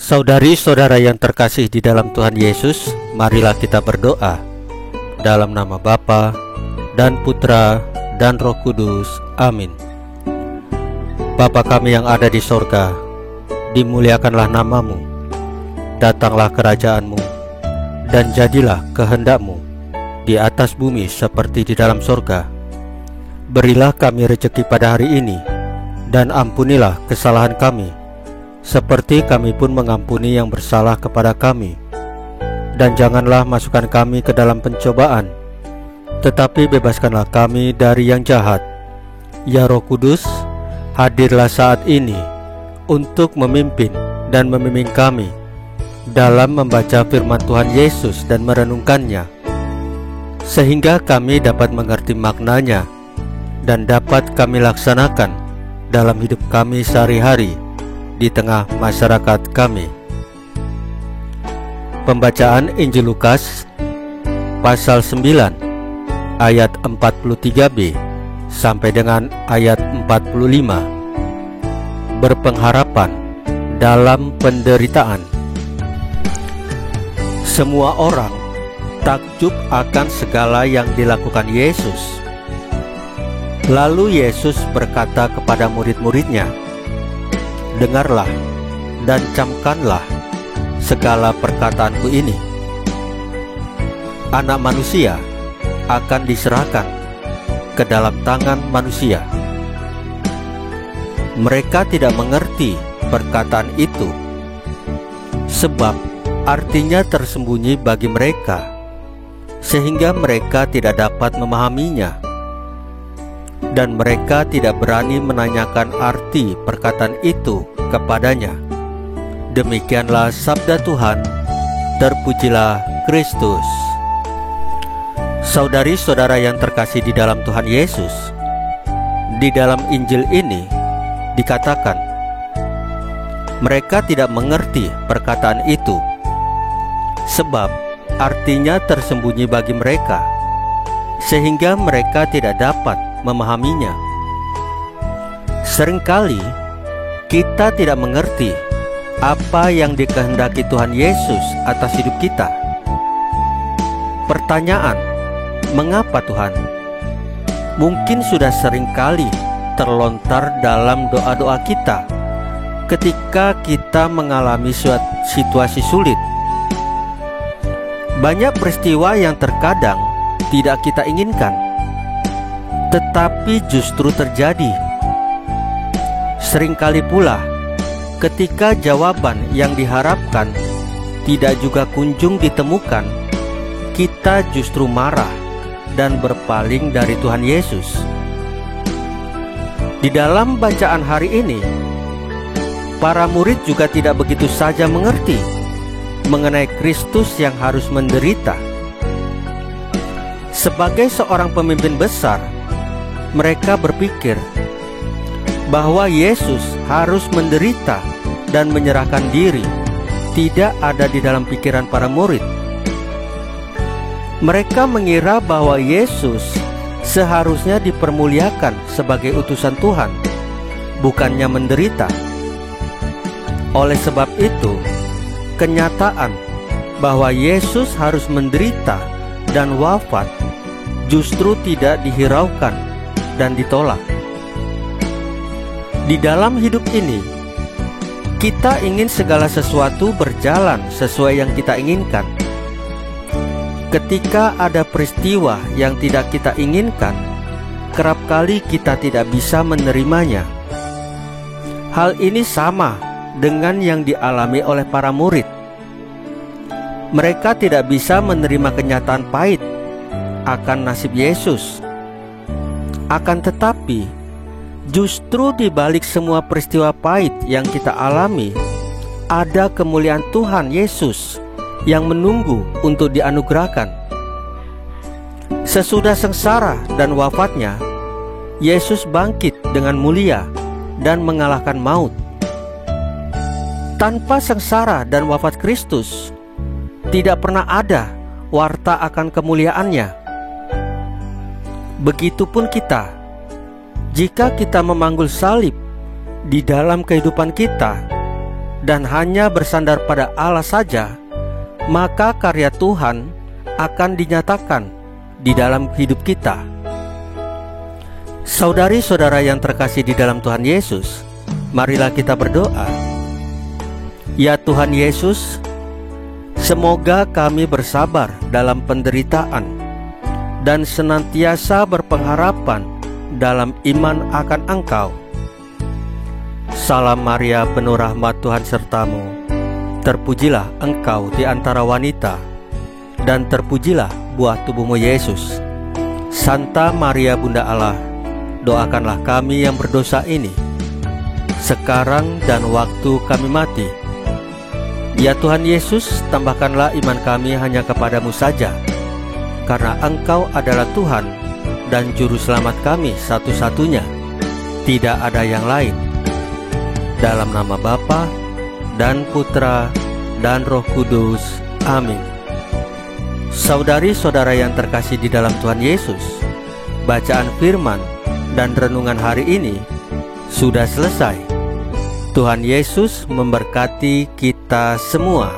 Saudari-saudara yang terkasih di dalam Tuhan Yesus, marilah kita berdoa. Dalam nama Bapa dan Putra dan Roh Kudus. Amin. Bapa kami yang ada di sorga, dimuliakanlah namamu. Datanglah kerajaanmu, dan jadilah kehendakmu di atas bumi seperti di dalam sorga. Berilah kami rezeki pada hari ini, dan ampunilah kesalahan kami, seperti kami pun mengampuni yang bersalah kepada kami. Dan janganlah masukkan kami ke dalam pencobaan, tetapi bebaskanlah kami dari yang jahat. Ya Roh Kudus, hadirlah saat ini untuk memimpin dan membimbing kami dalam membaca firman Tuhan Yesus dan merenungkannya, sehingga kami dapat mengerti maknanya dan dapat kami laksanakan dalam hidup kami sehari-hari di tengah masyarakat kami. Pembacaan Injil Lukas pasal 9 ayat 43b sampai dengan ayat 45. Berpengharapan dalam penderitaan. Semua orang takjub akan segala yang dilakukan Yesus. Lalu Yesus berkata kepada murid-muridnya, "Dengarlah dan camkanlah segala perkataanku ini. Anak manusia akan diserahkan ke dalam tangan manusia." Mereka tidak mengerti perkataan itu, sebab artinya tersembunyi bagi mereka, sehingga mereka tidak dapat memahaminya. Dan mereka tidak berani menanyakan arti perkataan itu kepadanya. Demikianlah sabda Tuhan. Terpujilah Kristus. Saudari-saudara yang terkasih di dalam Tuhan Yesus, di dalam Injil ini dikatakan mereka tidak mengerti perkataan itu, sebab artinya tersembunyi bagi mereka, sehingga mereka tidak dapat memahaminya. Seringkali kita tidak mengerti apa yang dikehendaki Tuhan Yesus atas hidup kita. Pertanyaan, mengapa Tuhan? Mungkin sudah seringkali terlontar dalam doa-doa kita ketika kita mengalami situasi sulit. Banyak peristiwa yang terkadang tidak kita inginkan, tetapi justru terjadi. Seringkali pula ketika jawaban yang diharapkan tidak juga kunjung ditemukan, kita justru marah dan berpaling dari Tuhan Yesus. Di dalam bacaan hari ini, para murid juga tidak begitu saja mengerti mengenai Kristus yang harus menderita. Sebagai seorang pemimpin besar, mereka berpikir bahwa Yesus harus menderita dan menyerahkan diri. Tidak ada di dalam pikiran para murid. Mereka mengira bahwa Yesus seharusnya dipermuliakan sebagai utusan Tuhan, bukannya menderita. Oleh sebab itu, kenyataan bahwa Yesus harus menderita dan wafat justru tidak dihiraukan dan ditolak. Di dalam hidup ini, kita ingin segala sesuatu berjalan sesuai yang kita inginkan. Ketika ada peristiwa yang tidak kita inginkan, kerap kali kita tidak bisa menerimanya. Hal ini sama dengan yang dialami oleh para murid. Mereka tidak bisa menerima kenyataan pahit akan nasib Yesus. Akan tetapi, justru di balik semua peristiwa pahit yang kita alami, ada kemuliaan Tuhan Yesus yang menunggu untuk dianugerahkan. Sesudah sengsara dan wafatnya, Yesus bangkit dengan mulia dan mengalahkan maut. Tanpa sengsara dan wafat Kristus, tidak pernah ada warta akan kemuliaannya. Begitupun kita, jika kita memanggul salib di dalam kehidupan kita, dan hanya bersandar pada Allah saja, maka karya Tuhan akan dinyatakan di dalam hidup kita. Saudari-saudara yang terkasih di dalam Tuhan Yesus, marilah kita berdoa. Ya Tuhan Yesus, semoga kami bersabar dalam penderitaan dan senantiasa berpengharapan dalam iman akan Engkau. Salam Maria, penuh rahmat, Tuhan sertamu. Terpujilah Engkau di antara wanita, dan terpujilah buah tubuhmu Yesus. Santa Maria Bunda Allah, doakanlah kami yang berdosa ini, sekarang dan waktu kami mati. Ya Tuhan Yesus, tambahkanlah iman kami hanya kepadamu saja, karena Engkau adalah Tuhan dan Juru Selamat kami satu-satunya. Tidak ada yang lain. Dalam nama Bapa dan Putra dan Roh Kudus. Amin. Saudari-saudara yang terkasih di dalam Tuhan Yesus, bacaan firman dan renungan hari ini sudah selesai. Tuhan Yesus memberkati kita semua.